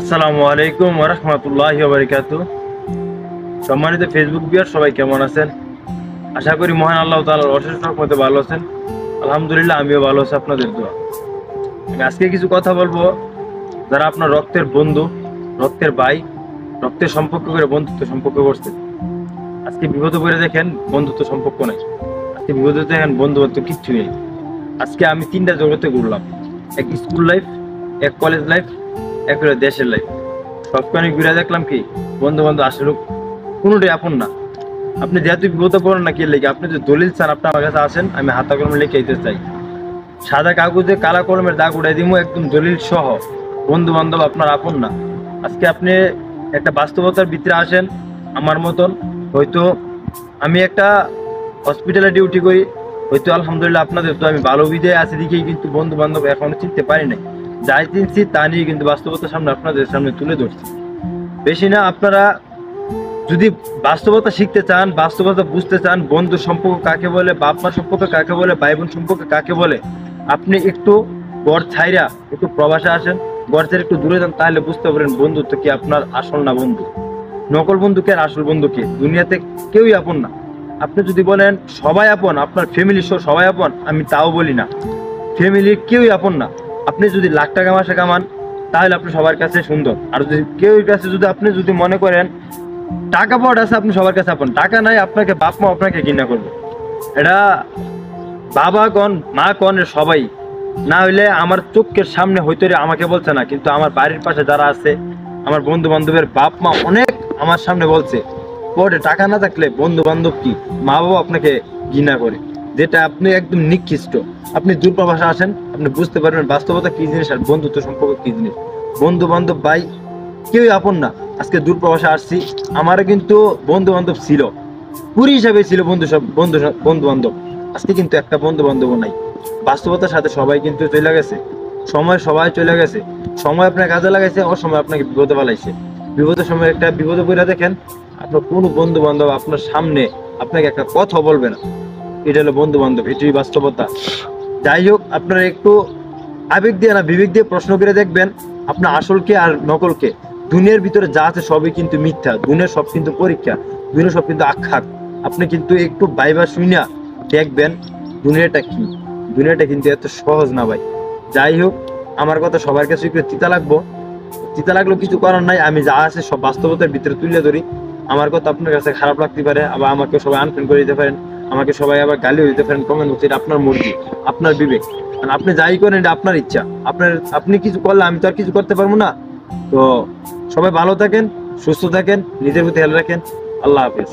আসসালামু আলাইকুম ওয়া রাহমাতুল্লাহি ওয়া বারাকাতুহু। সম্মানিত ফেসবুক ভিউয়ার, সবাই কেমন আছেন? আশা করি মহান আল্লাহ তাআলার অশেষ রহমতে ভালো আছেন। আলহামদুলিল্লাহ, আমিও ভালো আছি আপনাদের দোয়া। আমি আজকে কিছু কথা বলবো যারা আপনার রক্তের বন্ধু, রক্তের ভাই, রক্তের সম্পর্ক করে বন্ধুত্ব সম্পর্ক করছে। আজকে বিপদে পড়ে দেখেন বন্ধুত্ব সম্পর্ক নাই। আজকে বিপদে দেখেন বন্ধু বান্ধব কিচ্ছু নেই। আজকে আমি তিনটা জগতে ঘুরলাম, এক স্কুল লাইফ, এক কলেজ লাইফ, এক হলো দেশের লাইফ। সবখানে ঘুরে দেখলাম কি বন্ধু বান্ধব আসলে কোনোটাই আপন না। আপনি যেহেতু বিপদে পড়েন না কি লেগে, আপনি যদি দলিল চান আপনি আমার কাছে আসেন, আমি হাতা কলমে লিখে দিতে চাই। সাদা কাগজে কালা কলমের দাগ উঠাই দিব একদম দলিল সহ। বন্ধু বান্ধব আপনার আপন না। আজকে আপনি একটা বাস্তবতার ভিতরে আসেন আমার মতন। হয়তো আমি একটা হসপিটালে ডিউটি করি, হয়তো আলহামদুলিল্লাহ আপনাদের তো আমি ভালো বিদায় আছি দিকেই কিন্তু বন্ধু বান্ধব এখনো চিনতে পারি নাই। যাই চিনছি তা নিয়ে কিন্তু বাস্তবতার সামনে আপনাদের সামনে তুলে ধরছি। বেশি না, আপনারা যদি বাস্তবতা শিখতে চান, বাস্তবতা বুঝতে চান, বন্ধু সম্পর্ক কাকে বলে, বাপ মা সম্পর্ক কাকে বলে, ভাই বোন সম্পর্ক কাকে বলে, আপনি একটু গড় ছাইরা একটু প্রবাসে আসেন, গড় ছেড়ে একটু দূরে যান, তাহলে বুঝতে পারেন বন্ধুত্ব কি আপনার আসল না বন্ধু। নকল বন্ধুকে আর আসল বন্ধুকে দুনিয়াতে কেউই আপন না। আপনি যদি বলেন সবাই আপন, আপনার ফ্যামিলি সহ সবাই আপন, আমি তাও বলি না। ফ্যামিলির কেউই আপন না। আপনি যদি লাখ টাকা মাসে কামান তাহলে আপনি সবার কাছে সুন্দর। আর যদি কেউ কাছে যদি আপনি যদি মনে করেন টাকা পাওয়ার আছে, আপনি সবার কাছে আপন। টাকা নাই, আপনাকে বাপ মা আপনাকে ঘৃণা করবে। এটা বাবা কন মা কন সবাই না হইলে আমার চোখের সামনে হইতে আমাকে বলছে না, কিন্তু আমার বাড়ির পাশে যারা আছে আমার বন্ধু বান্ধবের বাপ মা অনেক আমার সামনে বলছে পরে টাকা না থাকলে বন্ধু বান্ধব কি, মা বাবা আপনাকে ঘৃণা করে। যেটা আপনি একদম নিকৃষ্ট। আপনি দূরপ্রবাসে আসেন, আপনি বুঝতে পারবেন বাস্তবতা কি জিনিস আর বন্ধুত্ব সম্পর্ক কি জিনিস। বন্ধু বান্ধব ভাই কেউই আপন না। আজকে দূরপ্রবাসে আসছি, আমারও কিন্তু বন্ধু বান্ধব ছিল, পুরী হিসাবে ছিল বন্ধু বান্ধব। আজকে কিন্তু একটা বন্ধু বান্ধব নাই। বাস্তবতার সাথে সবাই কিন্তু চলে গেছে, সময় সবাই চলে গেছে। সময় আপনার কাজে লাগাইছে, অসময় আপনাকে বিপদে ফেলাইছে। বিপদের সময় একটা বিপদে পড়ে দেখেন আপনার কোনো বন্ধু বান্ধব আপনার সামনে আপনাকে একটা কথা বলবে না। এটা হলো বন্ধু বান্ধব, এটাই বাস্তবতা। যাই হোক, আপনারা একটু আবেগ দিয়ে না বিবেক দিয়ে প্রশ্ন করে দেখবেন আপনার আসলকে আর নকলকে। দুনিয়ার ভিতরে যা আছে সবই কিন্তু মিথ্যা, দুনিয়ার সব কিন্তু পরীক্ষা, দুনিয়ার সব কিন্তু আখ্যাত। আপনি কিন্তু একটু বাইবা শুনিয়া দেখবেন দুনিয়াটা কি। দুনিয়াটা কিন্তু এত সহজ না ভাই। যাই হোক, আমার কথা সবার কাছে একটু তিতা লাগবো, তিতা লাগলো কিছু করার নাই। আমি যা আছে সব বাস্তবতার ভিতরে তুলে ধরি। আমার কথা আপনার কাছে খারাপ লাগতে পারে, আবার আমাকে সবাই আনফ্রেন্ড করে দিতে পারেন, আমাকে সবাই আবার গালিও দিতে পারেন কমেন্ট বক্সে। এটা আপনার মর্জি, আপনার বিবেক। আপনি যাই করেন এটা আপনার ইচ্ছা। আপনি কিছু করলে আমি তো আর কিছু করতে পারবো না। তো সবাই ভালো থাকেন, সুস্থ থাকেন, নিজের প্রতি খেয়াল রাখেন। আল্লাহ হাফিজ।